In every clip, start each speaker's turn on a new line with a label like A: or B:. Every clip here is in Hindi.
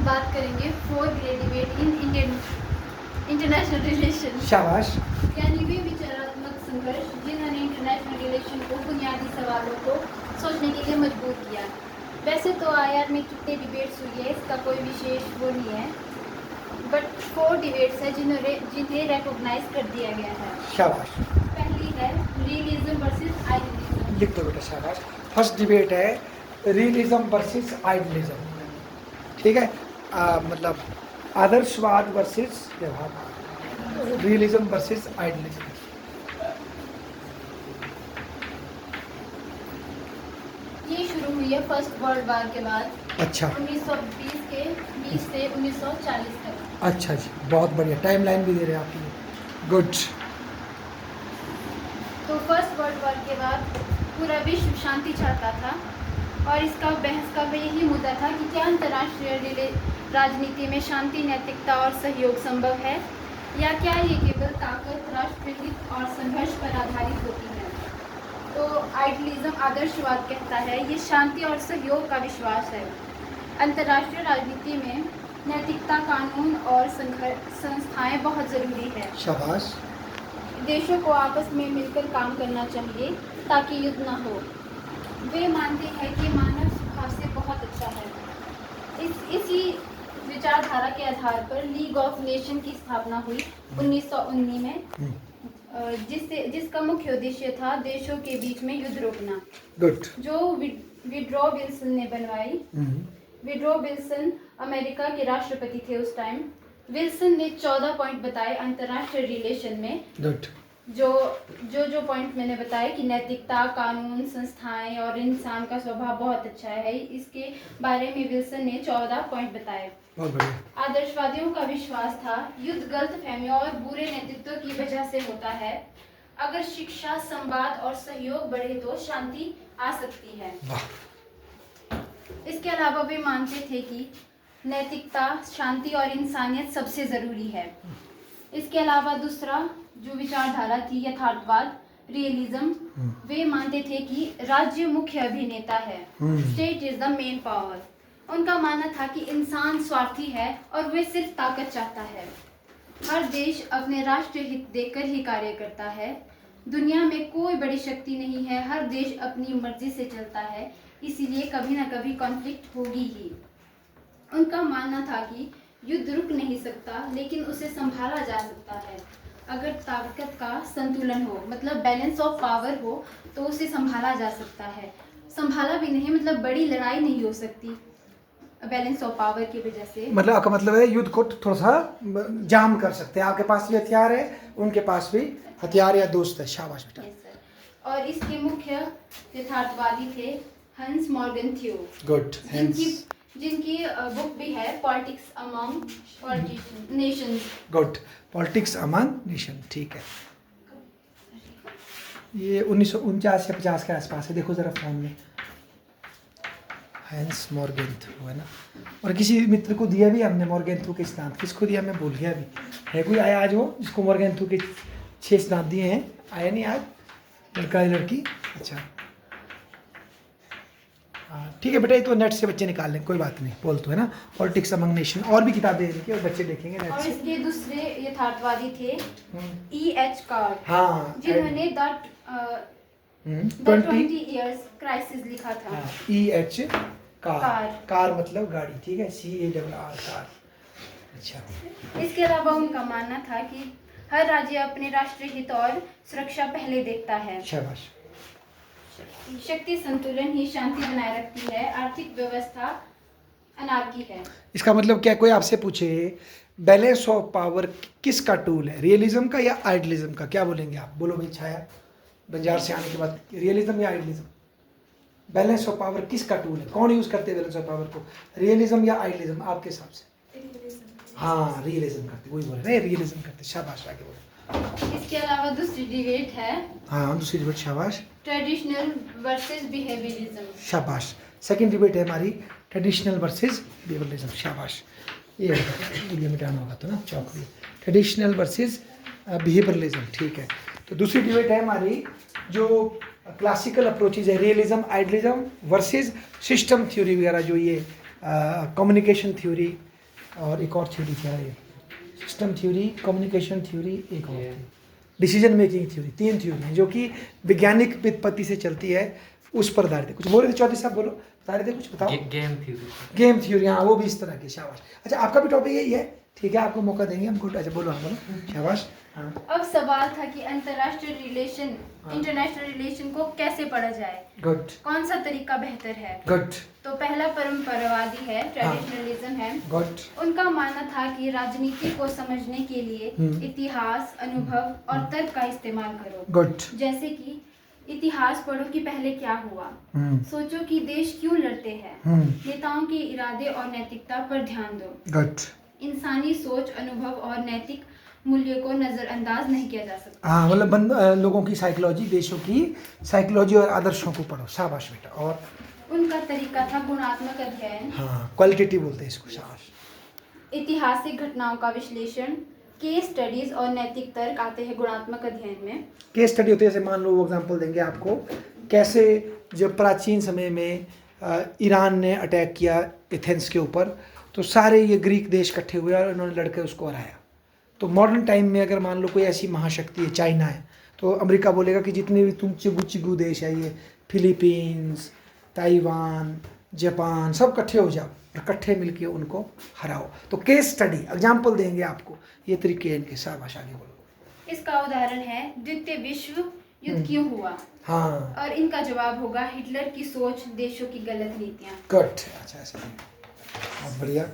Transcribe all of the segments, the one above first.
A: बात करेंगे four grade debate in Indian international relation.
B: शाबाश।
A: यानी वे विचारात्मक संघर्ष जिन्होंने इंटरनेशनल रिलेशन को बुनियादी सवालों को सोचने के लिए मजबूर किया। वैसे तो आईआर में कितने डिबेट्स हुई है इसका कोई विशेष वो नहीं है, बट फोर डिबेट्स है जिन्हें रिकॉग्नाइज कर दिया गया है।
B: शाबाश।
A: पहली है रियलिज्म वर्सेस आइडियलिज्म।
B: लिख दो बेटा, शाबाश। फर्स्ट डिबेट है रियलिज्म वर्सेस आइडियलिज्म, ठीक है। मतलब आदर्शवाद वर्सेस व्यवहार, रियलिज्म वर्सेस आइडियलिज्म।
A: ये शुरू हुई है फर्स्ट वर्ल्ड वॉर के बाद,
B: अच्छा
A: 1920 से 1940 तक।
B: अच्छा जी, बहुत बढ़िया, टाइम लाइन भी दे रहे हैं आप ये, गुड।
A: तो फर्स्ट वर्ल्ड वॉर के बाद पूरा विश्व शांति चाहता था और इसका बहस का यही मुद्दा था कि क्या अंतर्राष्ट्रीय राजनीति में शांति, नैतिकता और सहयोग संभव है या क्या ये केवल ताकत, राष्ट्रहित और संघर्ष पर आधारित होती है। तो आइडियलिज्म आदर्शवाद कहता है ये शांति और सहयोग का विश्वास है। अंतर्राष्ट्रीय राजनीति में नैतिकता, कानून और संस्थाएं बहुत ज़रूरी है।
B: शाबाश।
A: देशों को आपस में मिलकर काम करना चाहिए ताकि युद्ध न हो। वे मानते हैं कि मानव स्वभाव से बहुत अच्छा है। इसी विचारधारा के आधार पर लीग ऑफ नेशन की स्थापना हुई 1919 में, जिसका मुख्य उद्देश्य था देशों के बीच में युद्ध रोकना।
B: गुड।
A: जो विड्रो विल्सन ने बनवाई। विड्रो विल्सन अमेरिका के राष्ट्रपति थे उस टाइम। विल्सन ने 14 पॉइंट बताए अंतर्राष्ट्रीय रिलेशन में।
B: गुड।
A: जो पॉइंट मैंने बताया कि नैतिकता, कानून, संस्थाएं और इंसान का स्वभाव बहुत अच्छा है, इसके बारे में विल्सन ने 14 पॉइंट बताए।
B: बहुत बढ़िया।
A: आदर्शवादियों का विश्वास था युद्ध गलतफहमियों और बुरे नेतृत्व की वजह से होता है। अगर शिक्षा, संवाद और सहयोग बढ़े तो शांति आ सकती है। इसके अलावा वे मानते थे कि नैतिकता, शांति और इंसानियत सबसे जरूरी है। इसके अलावा दूसरा जो विचारधारा थी यथार्थवाद, रियलिज्म। वे मानते थे कि राज्य मुख्य अभिनेता है, state is the main power. उनका मानना था कि इंसान स्वार्थी है और वे सिर्फ ताकत चाहता है। हर देश अपने राष्ट्रीय हित देखकर ही कार्य करता है। दुनिया में कोई बड़ी शक्ति नहीं है, हर देश अपनी मर्जी से चलता है, इसीलिए कभी ना कभी कॉन्फ्लिक्ट होगी ही। उनका मानना था कि युद्ध रुक नहीं सकता लेकिन उसे संभाला जा सकता है। अगर ताकत का संतुलन हो, मतलब बैलेंस ऑफ पावर हो, तो उसे संभाला जा सकता है। संभाला भी नहीं मतलब बड़ी लड़ाई नहीं हो सकती बैलेंस ऑफ पावर की वजह से। मतलब
B: आपका मतलब है युद्ध को थोड़ा सा जाम कर सकते हैं, आपके पास भी हथियार है, उनके पास भी हथियार या दोस्त है। शाबाश बेटा।
A: और इसके मुख्य यथार्थवादी थे हंस मॉर्गन थियो।
B: गुड।
A: जिनकी बुक भी है politics among Nations.
B: Good. Politics among nation, ठीक है। ये 1949 या 50 के आसपास है, देखो जरा फोन में। हैंस मॉर्गेंथ्रू है ना, और किसी मित्र को दिया भी हमने मॉर्गेंथ्रू के स्नात। किसको दिया मैं भूल गया अभी। है कोई आया आज वो जिसको मॉर्गेंथ्रू के 6 स्नात दिए हैं? आया नहीं आज लड़का या लड़की? अच्छा हाँ ठीक है बेटा, ये तो नेट से बच्चे निकाल लें, कोई बात नहीं, बोल तो है ना। पॉलिटिक्स अमंग नेशन, और भी किताबें इनकी और बच्चे देखेंगे नेट
A: और
B: से।
A: इसके दूसरे यथार्थवादी थे E.H. कार्ड,
B: हाँ,
A: जिन्होंने द 20 इयर्स क्राइसिस लिखा था।
B: E.H. कार मतलब गाड़ी, ठीक है। CARR car. अच्छा।
A: इसके अलावा उनका मानना था कि हर राज्य अपने राष्ट्रीय हित और सुरक्षा पहले देखता है।
B: शाबाश।
A: शक्ति संतुलन ही शांति बनाए रखती है, आर्थिक व्यवस्था अनार्की है।
B: इसका मतलब क्या, कोई आपसे पूछे बैलेंस ऑफ पावर किसका टूल है, रियलिज्म का या आइडियलिज्म का, क्या बोलेंगे आप? बोलो भाई छाया, बंजार से आने के बाद, रियलिज्म या आइडियलिज्म? बैलेंस ऑफ पावर किसका टूल है, कौन यूज करते हैं बैलेंस ऑफ पावर को, रियलिज्म या आइडियलिज्म आपके हिसाब से? हाँ रियलिज्म करते, वही बोल रहे हैं, रियलिज्म करते। शाबाश, आगे बोलो।
A: इसके अलावा दूसरी डिबेट है,
B: हाँ दूसरी डिबेट, शाबाश,
A: ट्रेडिशनल वर्सेस बिहेवियरिज्म।
B: शाबाश। सेकंड डिबेट है हमारी ट्रेडिशनल वर्सेस बिहेवियरिज्म। शाबाश। ये वीडियो मिटाना होगा तो ना, चौक ट्रेडिशनल वर्सेस बिहेवियरिज्म, ठीक है। तो दूसरी डिबेट है हमारी जो क्लासिकल अप्रोचेज है, realism, idealism versus system theory वगैरह, जो ये कम्युनिकेशन थ्योरी, और एक और थ्योरी क्या है, सिस्टम थ्योरी, कम्युनिकेशन थ्योरी, एक और डिसीजन मेकिंग थ्योरी। 3 थ्योरी हैं जो कि वैज्ञानिक व्युत्पत्ति से चलती है, उस पर आधारित है। कुछ बोल रहे थे चौधरी साहब, बोलो, बता रहे थे कुछ, बताओ।
C: Game theory.
B: गेम थ्योरी, हाँ वो भी इस तरह की, शाबाश। अच्छा आपका भी टॉपिक यही है, ठीक है, आपको मौका देंगे हमको। अच्छा बोलो, हाँ बोलो, शाबाश। हाँ
A: अब सवाल था कि अंतर्राष्ट्रीय रिलेशन,
B: हाँ।
A: इंटरनेशनल रिलेशन को कैसे पढ़ा जाए,
B: गुड
A: कौन सा तरीका बेहतर है।
B: गुड
A: तो पहला परंपरावादी है, ट्रेडिशनलिज्म है।
B: गुड
A: उनका मानना था कि राजनीति को समझने के लिए इतिहास, अनुभव और तर्क का इस्तेमाल करो।
B: गुड
A: जैसे कि इतिहास पढ़ो कि पहले क्या हुआ, सोचो कि देश क्यों लड़ते हैं, नेताओं के इरादे और नैतिकता पर ध्यान दो।
B: गुड।
A: इंसानी सोच, अनुभव और नैतिक मूल्य को नजरअंदाज नहीं किया जा सकता।
B: हाँ मतलब लोगों की साइकोलॉजी, देशों की साइकोलॉजी और आदर्शों को पढ़ो, शाबाश बेटा। और
A: उनका तरीका था गुणात्मक अध्ययन,
B: हाँ क्वालिटेटिव बोलते हैं इसको, शाबाश।
A: ऐतिहासिक घटनाओं का विश्लेषण, केस स्टडीज और नैतिक तर्क आते हैं गुणात्मक अध्ययन में।
B: केस स्टडी होती है, जैसे मान लो वो एग्जांपल देंगे आपको, कैसे जब प्राचीन समय में ईरान ने अटैक किया एथेंस के ऊपर, तो सारे ये ग्रीक देश इकट्ठे हुए और उन्होंने लड़कर उसको हराया। तो मॉडर्न टाइम में अगर मान लो कोई ऐसी महाशक्ति है, चाइना है, तो अमेरिका बोलेगा कि जितने भी तुम चिगू चिगू देश है, ये फिलीपींस, ताइवान, जापान, सब इकट्ठे हो जाओ, इकट्ठे मिलके उनको हराओ। तो केस स्टडी एग्जाम्पल देंगे आपको, ये तरीके हैं इनके, शाबाश, आगे बोलो।
A: इसका उदाहरण है द्वितीय विश्व युद्ध क्यों हुआ,
B: हाँ
A: और इनका जवाब होगा हिटलर की सोच, देशों की गलत नीतियां।
B: गुड, अच्छा ऐसे बहुत बढ़िया।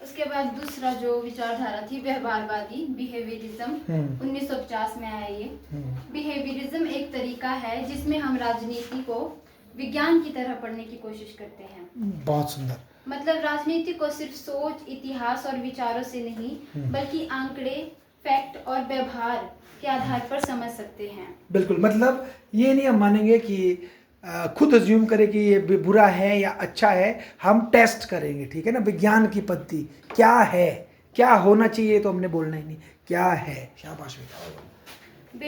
A: उसके बाद दूसरा जो विचारधारा थी व्यवहारवादी, बिहेवियरिज्म, 1950 में आया ये। बिहेवियरिज्म एक तरीका है जिसमें हम राजनीति को विज्ञान की तरह पढ़ने की कोशिश करते हैं।
B: बहुत सुंदर।
A: मतलब राजनीति को सिर्फ सोच, इतिहास और विचारों से नहीं बल्कि आंकड़े, फैक्ट और व्यवहार के आधार पर समझ सकते हैं।
B: बिल्कुल, मतलब ये नहीं हम मानेंगे कि खुद अज्यूम करें कि ये बुरा है या अच्छा है, हम टेस्ट करेंगे, ठीक है ना। विज्ञान की पद्धति क्या है, क्या होना चाहिए, तो हमने बोलना ही नहीं, क्या है, शाबाश बेटा।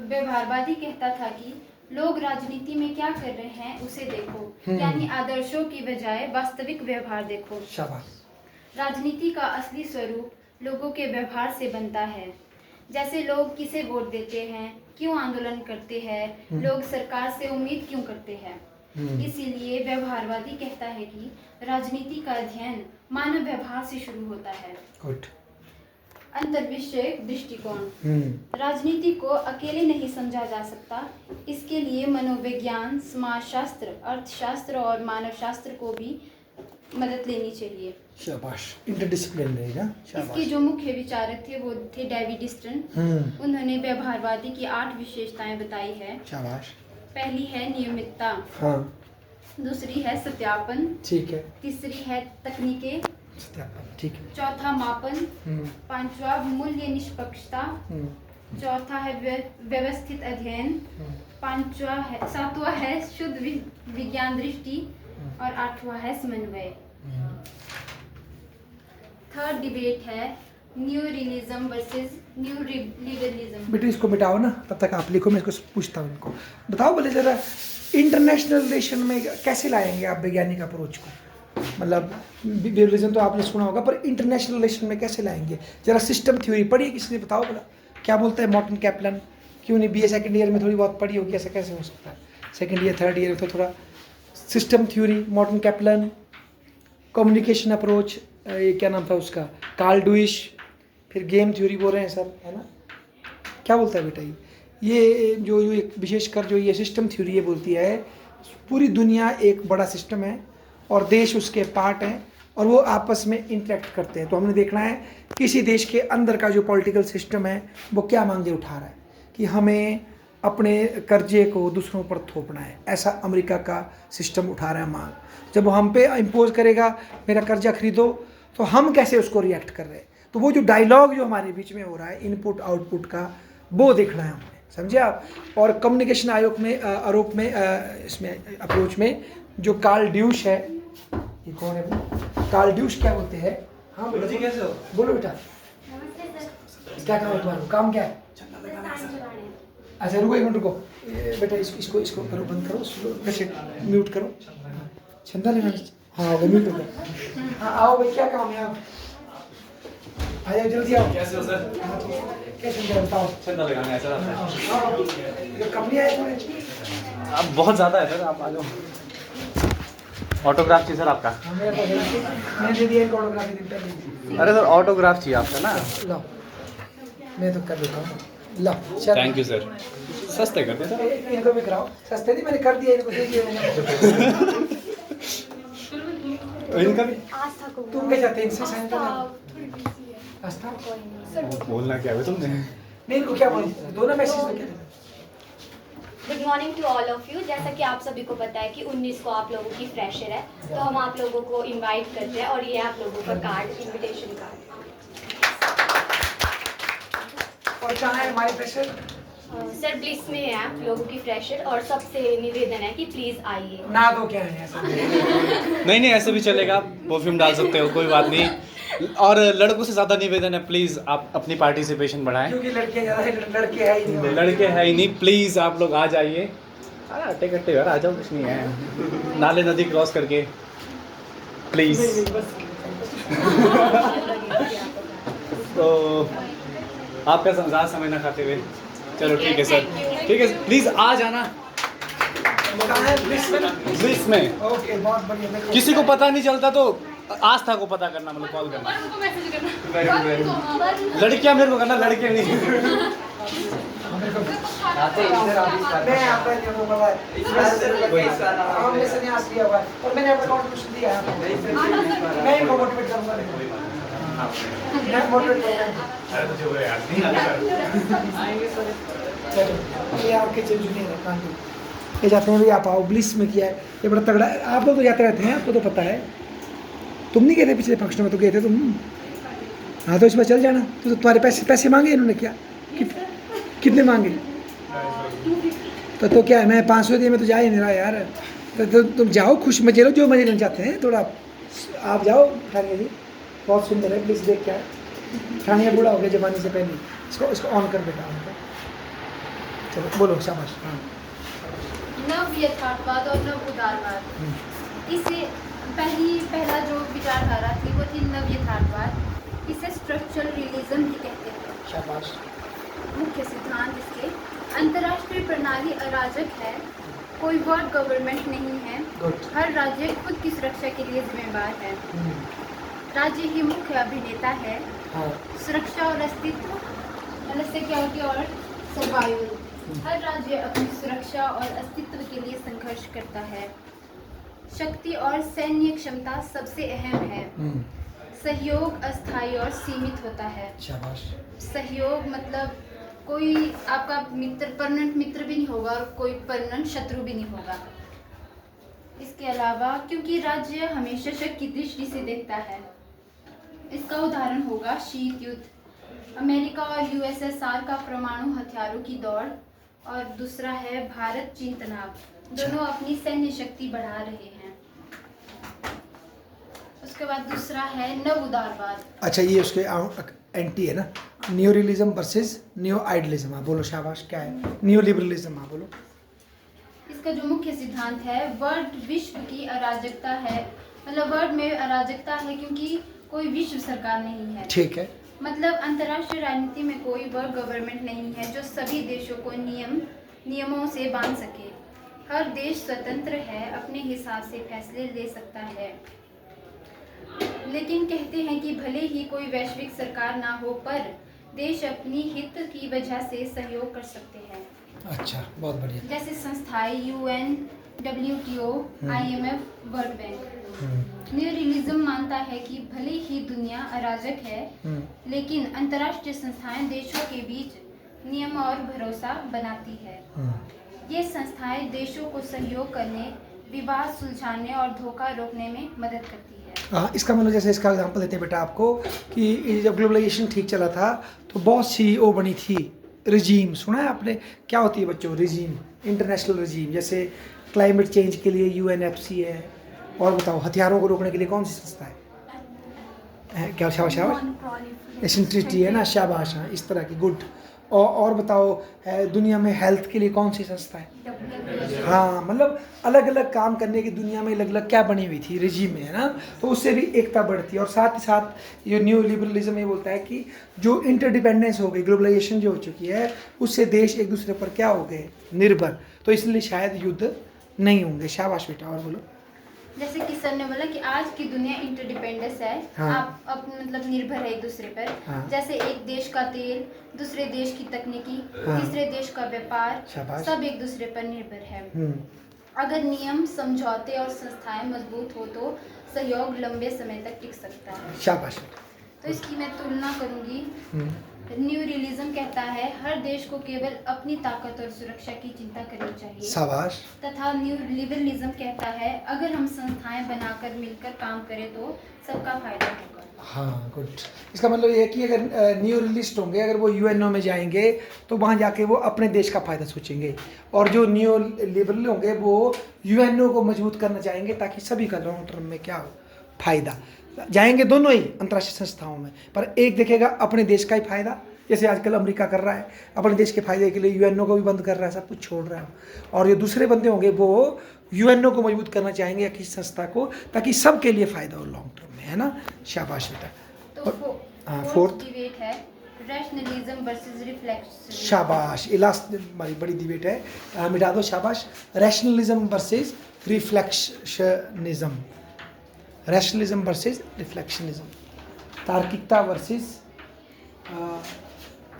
A: व्यवहारवादी कहता था कि लोग राजनीति में क्या कर रहे हैं उसे देखो, यानी आदर्शों की बजाय वास्तविक व्यवहार देखो।
B: शाबाश।
A: राजनीति का असली स्वरूप लोगों के व्यवहार से बनता है, जैसे लोग किसे वोट देते हैं, क्यों आंदोलन करते हैं, लोग सरकार से उम्मीद क्यों करते हैं। इसीलिए व्यवहारवादी कहता है कि राजनीति का अध्ययन मानव व्यवहार से शुरू होता है।
B: गुड।
A: अंतर्विषयक दृष्टिकोण, राजनीति को अकेले नहीं समझा जा सकता, इसके लिए मनोविज्ञान, समाजशास्त्र, अर्थशास्त्र और मानवशास्त्र को भी मदद लेनी चाहिए।
B: शाबाश, इंटरडिसिप्लिन रहेगा,
A: इसके
B: शाबाश।
A: जो मुख्य विचारक थे वो थे डेविड स्टर्न। उन्होंने व्यवहारवादी की 8 विशेषताएं बताई है।
B: शाबाश।
A: पहली है नियमितता,
B: हाँ
A: दूसरी है सत्यापन,
B: ठीक है,
A: तीसरी है तकनीकें,
B: सत्यापन, ठीक है।
A: चौथा मापन, पांचवा मूल्य निष्पक्षता, चौथा है व्यवस्थित अध्ययन, सातवां है शुद्ध विज्ञान दृष्टि, और 8वां है समन्वय। थर्ड डिबेट है new realism versus new liberalism.
B: बेटे इसको मिटाओ ना, तब तक आप लिखो, मैं इसको पूछता हूँ इनको। बताओ बोले जरा, इंटरनेशनल रिलेशन में कैसे लाएंगे आप वैज्ञानिक अप्रोच को, मतलब लिबरलिज्म तो आपने सुना होगा, पर इंटरनेशनल रिलेशन में कैसे लाएंगे। जरा सिस्टम थ्योरी पढ़ी किसने, बताओ बोला, क्या बोलता है मॉर्टन कैप्लन, क्यों नहीं BA सेकंड ईयर में थोड़ी बहुत पढ़ी होगी, ऐसा कैसे हो सकता है। सेकंड ईयर थर्ड ईयर में तो थोड़ा system theory, Morton Kaplan, communication approach, ये क्या नाम था उसका, कार्ल डुइश, फिर गेम थ्योरी बोल रहे हैं सर, है ना, क्या बोलता है बेटा ये जो एक विशेषकर जो ये सिस्टम थ्योरी ये बोलती है पूरी दुनिया एक बड़ा सिस्टम है और देश उसके पार्ट हैं और वो आपस में इंटरेक्ट करते हैं। तो हमने देखना है किसी देश के अंदर का जो पॉलिटिकल सिस्टम है वो क्या मांगे उठा रहा है कि हमें अपने कर्जे को दूसरों पर थोपना है, ऐसा अमेरिका का सिस्टम उठा रहा है मांग। जब वो हम पे इम्पोज करेगा मेरा कर्जा खरीदो, तो हम कैसे उसको रिएक्ट कर रहे हैं। तो वो जो डायलॉग जो हमारे बीच में हो रहा है इनपुट आउटपुट का, वो देखना है हमने, समझे आप। और कम्युनिकेशन आयोग में आरोप में इसमें अप्रोच में जो कार्ल ड्यूश है, ये कौन है, कार्ल ड्यूश क्या बोलते हैं। हाँ बोलो जी, कैसे हो, बोलो बेटा। क्या काम है तुम्हारा, काम क्या है। अच्छा रुको एक मिनट रुको बेटा, इसको करो, बंद करो, वैसे म्यूट करो, चंदा लेना। हाँ म्यूट हो गया। हाँ आओ भाई, क्या काम है आप। आ जाओ जल्दी आओ।
C: कैसे हो सर?
B: कैसे हो बताओ।
C: चंदा लगाना है सर आपने?
B: ये कम नहीं आए तुम्हें?
C: अब बहुत ज़्यादा है सर, आप आ जाओ। ऑटोग्राफ चाहिए सर आपका?
B: मैंने दे दिया फोटोग्राफी दिन पहले।
C: अरे सर ऑटोग्राफ चाहिए आपका ना?
B: लो मैं तो कर देता हूँ। लो चल।
C: Thank you sir. सस्ते कर दे सर।
B: इनको भी कराओ। सस्ते नहीं मैंने कर दिया इनको दे दिया।
C: इनका भी
B: तुम क्या चाहते हैं इनसे साइन करना? आस्था
C: बोलना क्या है तुमने?
B: नहीं इनको क्या बोल दोनों मैसेज में क्या?
D: Good morning to all of you. जैसा कि आप सभी को पता है कि 19 को आप लोगों की फ्रेशर है, तो हम आप लोगों को इनवाइट करते हैं और ये आप लोगों का कार्ड, इनविटेशन कार्ड।
B: और कहाँ है हमारे प्रेशर?
D: सर ब्लिस में है आप लोगों की फ्रेशर, और सबसे निवेदन है कि प्लीज़ आइए।
B: ना दो क्या है ऐसा?
C: नहीं नहीं, ऐसे भी चलेगा, परफ्यूम डाल सकते हो, कोई बात नहीं। और लड़कों से ज़्यादा निवेदन है, प्लीज़ आप अपनी पार्टिसिपेशन बढ़ाएं।
B: क्योंकि लड़के ज़्यादा है, लड़के है ही नहीं।
C: लड़के है ही नहीं, प्लीज़ आप लोग आ जाइए। अरे अट्टे कट्टे यार आ जाओ, कुछ नहीं है। नाले नदी क्रॉस करके प्लीज़। तो आपका ज़्यादा समय ना खाते हुए चलो ठीक है सर, ठीक है प्लीज़ आ जाना।
B: कहाँ है ब्लिस में?
C: ब्लिस में
B: ओके बहुत बढ़िया। मेरे को
C: किसी को पता नहीं चलता तो आस्था को पता करना, मतलब कॉल करना। लड़कियां मेरे को करना, लड़के नहीं।
B: मैं आता नहीं हूँ बाबा। हमने संन्यास लिया हुआ है और मैंने अपना कॉन्ट्रिब्यूशन दिया है आपको। मैं इनको मोटिवेट करूँगा। मैं मोटिवेट करूँगा। ये आपके चल जूनियर है कांटू। ये जाते हैं भाई, आप आओ। ब्लिस में किया है ये बड़ा तगड़ा है। आप लोग तो जाते रहते हैं, आपको तो पता है। तुम नहीं गए थे पिछले फंक्शन में? तो गए थे तुम। हाँ तो इसमें चल जाना। तो तुम्हारे पैसे मांगे इन्होंने क्या? कितने मांगे? तो क्या है, मैं 500 दिए में तो जा ही नहीं रहा यार। तो तुम जाओ, खुश मजे लो, जो मजे लेना चाहते हैं। थोड़ा आप जाओ। ठानिया जी बहुत सुंदर है, प्लीज़ देख क्या ठानिया बूढ़ा हो गया जमाने से पहले। इसको ऑन कर बेटा, ऑन कर। चलो बोलो शाबाश। हाँ
A: नव यथार्थवाद और नव उदारवाद। इसे पहला जो विचारधारा थी वो थी नव यथार्थवाद। इसे स्ट्रक्चरल रियलिज्म भी कहते हैं।
B: शाबाश।
A: मुख्य सिद्धांत इसके अंतर्राष्ट्रीय प्रणाली अराजक है, कोई वर्ल्ड गवर्नमेंट नहीं है,
B: गुड।
A: हर राज्य खुद की सुरक्षा के लिए जिम्मेदार है, राज्य ही मुख्य अभिनेता है,
B: हाँ
A: सुरक्षा और अस्तित्व मतलब सिक्योरिटी और सर्वाइवल। हर राज्य अपनी सुरक्षा और अस्तित्व के लिए संघर्ष करता है। शक्ति और सैन्य क्षमता सबसे अहम है। सहयोग अस्थायी और सीमित होता है।
B: शाबाश।
A: सहयोग मतलब कोई आपका मित्र परमानेंट मित्र भी नहीं होगा और कोई परमानेंट शत्रु भी नहीं होगा। इसके अलावा क्योंकि राज्य हमेशा शक की दृष्टि से देखता है। इसका उदाहरण होगा शीत युद्ध, अमेरिका और यूएसएसआर का परमाणु हथियारों की दौड़, और दूसरा है भारत चीन तनाव, दोनों अपनी सैन्य शक्ति बढ़ा रहे हैं। उसके बाद दूसरा है नव उदारवाद।
B: अच्छा ये उसके एंटी है ना, new realism versus new idealism. हाँ बोलो शाबाश। क्या है न्यू लिबरलिज्म? हाँ बोलो।
A: इसका जो मुख्य सिद्धांत है, विश्व की अराजकता है, मतलब वर्ल्ड में अराजकता है क्योंकि कोई विश्व सरकार नहीं है।
B: ठीक है।
A: मतलब अंतर्राष्ट्रीय राजनीति में कोई वर्ल्ड गवर्नमेंट नहीं है जो सभी देशों को नियमों से बांध सके। हर देश स्वतंत्र है, अपने हिसाब से फैसले ले सकता है, लेकिन कहते हैं कि भले ही कोई वैश्विक सरकार ना हो पर देश अपनी हित की वजह से सहयोग कर सकते हैं।
B: अच्छा बहुत बढ़िया।
A: जैसे संस्थाएं UN, WTO, IMF, world bank. New realism मानता है कि भले ही दुनिया अराजक है, लेकिन अंतर्राष्ट्रीय संस्थाएं देशों के बीच नियम और भरोसा बनाती है। ये संस्थाएं देशों को सहयोग करने, विवाद सुलझाने और धोखा रोकने में मदद करती है।
B: हाँ इसका मतलब जैसे इसका एग्जांपल देते हैं बेटा आपको कि जब ग्लोबलाइजेशन ठीक चला था तो बहुत सी वो बनी थी रिजीम। सुना है आपने? क्या होती है बच्चों रिजीम? International regime. जैसे क्लाइमेट चेंज के लिए UNFC है। और बताओ हथियारों को रोकने के लिए कौन सी संस्था है? क्या शाबाश शाबाश। एशियन ट्रीटी है ना, शाबाश। हाँ इस तरह की गुड। और बताओ दुनिया में हेल्थ के लिए कौन सी संस्था है? हाँ, मतलब अलग अलग काम करने की दुनिया में अलग अलग क्या बनी हुई थी रिजीम में, है ना। तो उससे भी एकता बढ़ती है। और साथ ही साथ ये न्यू लिबरलिज्म ये बोलता है कि जो इंटरडिपेंडेंस हो गई, ग्लोबलाइजेशन जो हो चुकी है, उससे देश एक दूसरे पर क्या हो गए, निर्भर। तो इसलिए शायद युद्ध नहीं होंगे। शाबाश बेटा, और बोलो।
A: जैसे कि सर ने बोला कि आज की दुनिया इंटरडिपेंडेंस है।
B: हाँ।
A: आप अपने मतलब निर्भर है एक दूसरे पर।
B: हाँ।
A: जैसे एक देश का तेल, दूसरे देश की तकनीकी,
B: हाँ।
A: तीसरे देश का व्यापार,
B: शाबाश।
A: सब एक दूसरे पर निर्भर है। अगर नियम, समझौते और संस्थाएं मजबूत हो तो सहयोग लंबे समय तक टिक सकता है।
B: शाबाश।
A: तो इसकी मैं तुलना करूंगी।
B: हम्म।
A: न्यू रियलिज्म कहता है हर देश को केवल अपनी ताकत और सुरक्षा की चिंता करनी चाहिए।
B: शाबाश।
A: तथा न्यू लिबरलिज्म कहता है अगर हम संस्थाएं बनाकर मिलकर काम करें तो सबका फायदा होगा।
B: हाँ, गुड। इसका मतलब ये है कि अगर न्यू रियलिस्ट होंगे, अगर वो यूएनओ में जाएंगे तो वहाँ जाके वो अपने देश का फ़ायदा सोचेंगे। और जो न्यू लिबरल होंगे वो यूएनओ को मजबूत करना चाहेंगे ताकि सभी का लॉन्ग टर्म में क्या हो, फ़ायदा। जाएंगे दोनों ही अंतर्राष्ट्रीय संस्थाओं में, पर एक देखेगा अपने देश का ही फायदा, जैसे आजकल अमेरिका कर रहा है, अपने देश के फायदे के लिए यूएनओ को भी बंद कर रहा है, सब कुछ छोड़ रहा है। और जो दूसरे बंदे होंगे वो यूएनओ को मजबूत करना चाहेंगे या किसी संस्था को, ताकि सबके लिए फ़ायदा हो लॉन्ग टर्म में, है ना। शाबाश बेटा।
A: तो
B: हाँ,
A: फोर्थ डिबेट है रैशनलिज्म वर्सेस रिफ्लेक्शन।
B: शाबाश, ये लास्ट हमारी बड़ी डिबेट है, मिटा दो। शाबाश। Rationalism versus reflectionism. Rationalism versus reflectionism, तार्किकता वर्सेस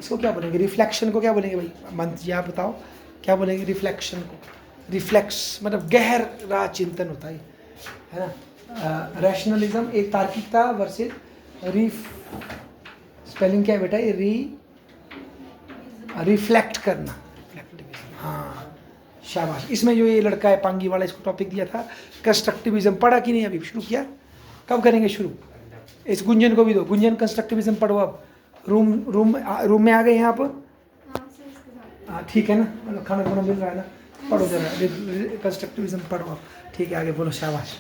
B: इसको क्या बोलेंगे, रिफ्लेक्शन को क्या बोलेंगे भाई? मंत्र जी आप बताओ क्या बोलेंगे रिफ्लेक्शन को? रिफ्लेक्स मतलब गहरा चिंतन होता है ना। रैशनलिज्म एक तार्किकता वर्सेस स्पेलिंग क्या है बेटा? ये रिफ्लेक्ट करना, रिफ्लेक्टिविज्म। हाँ, शाबाश। इसमें जो ये लड़का है पांगी वाला, इसको टॉपिक दिया था कंस्ट्रक्टिविज्म। पढ़ा कि नहीं? अभी शुरू किया? कब करेंगे शुरू? इस गुंजन को भी दो। गुंजन कंस्ट्रक्टिविज्म पढ़ो। अब रूम में आ गए यहाँ पर? हाँ, ठीक है ना, मतलब खाना खाना मिल रहा है ना। पढ़ो जरा कंस्ट्रक्टिविज्म पढ़ो आप। ठीक है, आगे बोलो। शाबाश।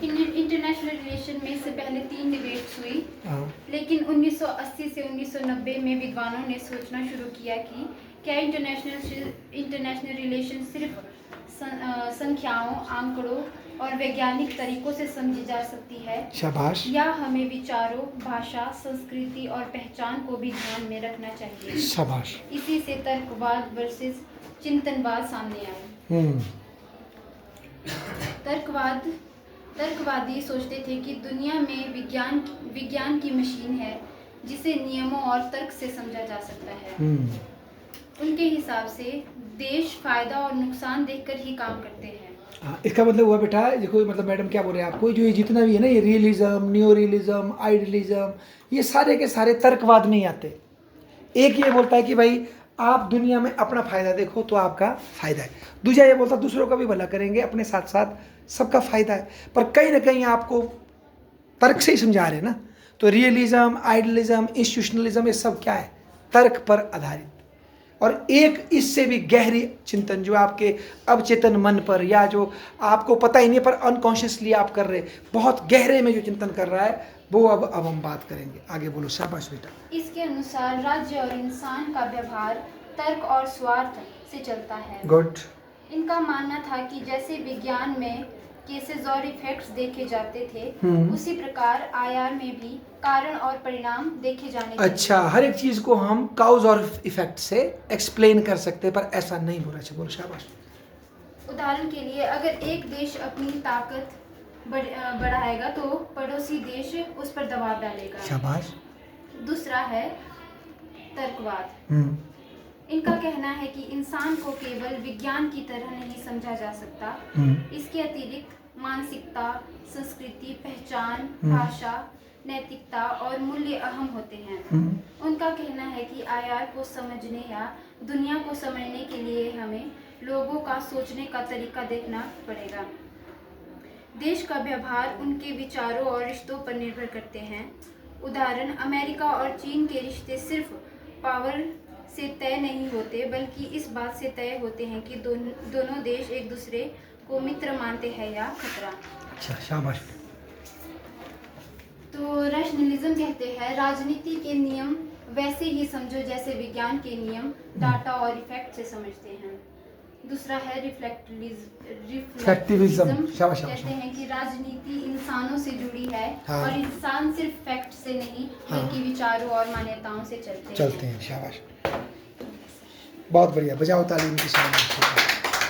A: इंटरनेशनल रिलेशन में इससे पहले 3 डिबेट्स हुई,
B: हाँ।
A: लेकिन 1980 से 1990 में विद्वानों ने सोचना शुरू किया कि क्या इंटरनेशनल रिलेशन सिर्फ संख्याओं, आंकड़ों और वैज्ञानिक तरीकों से समझी जा सकती है,
B: शाबाश।
A: या हमें विचारों, भाषा, संस्कृति और पहचान को भी ध्यान में रखना चाहिए।
B: शाबाश।
A: इसी से तर्कवाद वर्सेस चिंतनवाद सामने आए। तर्कवादी सोचते थे कि दुनिया में विज्ञान की मशीन है जिसे नियमों और तर्क से समझा जा सकता है। उनके हिसाब से देश फायदा और नुकसान देखकर ही काम करते हैं।
B: इसका मतलब हुआ बेटा, देखो मतलब मैडम क्या बोल रहे हैं आपको, जो ये जितना भी है ना, ये रियलिज्म, न्यू रियलिज्म, आइडियलिज्म, ये सारे के सारे तर्कवाद में ही आते। एक ये बोलता है कि भाई आप दुनिया में अपना फ़ायदा देखो तो आपका फ़ायदा है। दूसरा ये बोलता है दूसरों का भी भला करेंगे, अपने साथ साथ सबका फ़ायदा है। पर कहीं ना कहीं आपको तर्क से ही समझा रहे हैं ना। तो रियलिज्म, आइडियलिज्म, इंस्टीट्यूशनलिज्म, ये सब क्या है? तर्क पर आधारित। और एक इससे भी गहरी चिंतन जो आपके अवचेतन मन पर, या जो आपको पता ही नहीं पर अनकॉन्शियसली आप कर रहे, बहुत गहरे में जो चिंतन कर रहा है, वो अब हम बात करेंगे। आगे बोलो। शाबाश बेटा।
A: इसके अनुसार राज्य और इंसान का व्यवहार तर्क और स्वार्थ से चलता है।
B: गुड।
A: इनका मानना था कि जैसे विज्ञान में केसेस और इफेक्ट्स देखे जाते थे, उसी प्रकार आईआर में भी कारण और परिणाम देखे जाने चाहिए।
B: अच्छा, हर एक चीज़ को हम काउज और इफेक्ट से एक्सप्लेन कर सकते हैं, पर ऐसा नहीं होना चाहिए। बोलो। शाबाश।
A: उदाहरण के लिए अगर एक देश अपनी ताकत बढ़ाएगा तो पड़ोसी देश उस पर दबाव डालेगा।
B: शाबाश।
A: दूसरा है तर्कवाद। इनका कहना है कि इंसान को केवल विज्ञान की तरह नहीं समझा जा सकता, इसके अतिरिक्त मानसिकता, संस्कृति, पहचान, भाषा, नैतिकता और मूल्य अहम होते हैं। उनका कहना है कि आईआर को समझने या दुनिया को समझने के लिए हमें लोगों का सोचने का तरीका देखना पड़ेगा। देश का व्यवहार उनके विचारों और रिश्तों पर निर्भर करते हैं। उदाहरण, अमेरिका और चीन के रिश्ते सिर्फ पावर से तय नहीं होते, बल्कि इस बात से तय होते हैं कि दोनों देश एक दूसरे को मित्र मानते हैं या खतरा।
B: अच्छा, शाबाश।
A: तो रैशनलिज्म कहते हैं राजनीति के नियम वैसे ही समझो जैसे विज्ञान के नियम डाटा और इफेक्ट से समझते हैं। दूसरा है
B: रिफ्लेक्टिविज्म। शाबाश, शाबाश।
A: कहते हैं कि राजनीति इंसानों से जुड़ी है
B: हाँ।
A: और इंसान सिर्फ फैक्ट से नहीं
B: हाँ।
A: बल्कि विचारों और मान्यताओं से चलते
B: चलते हैं। शाबाश, बहुत बढ़िया, बजाओ ताली इनकी शान।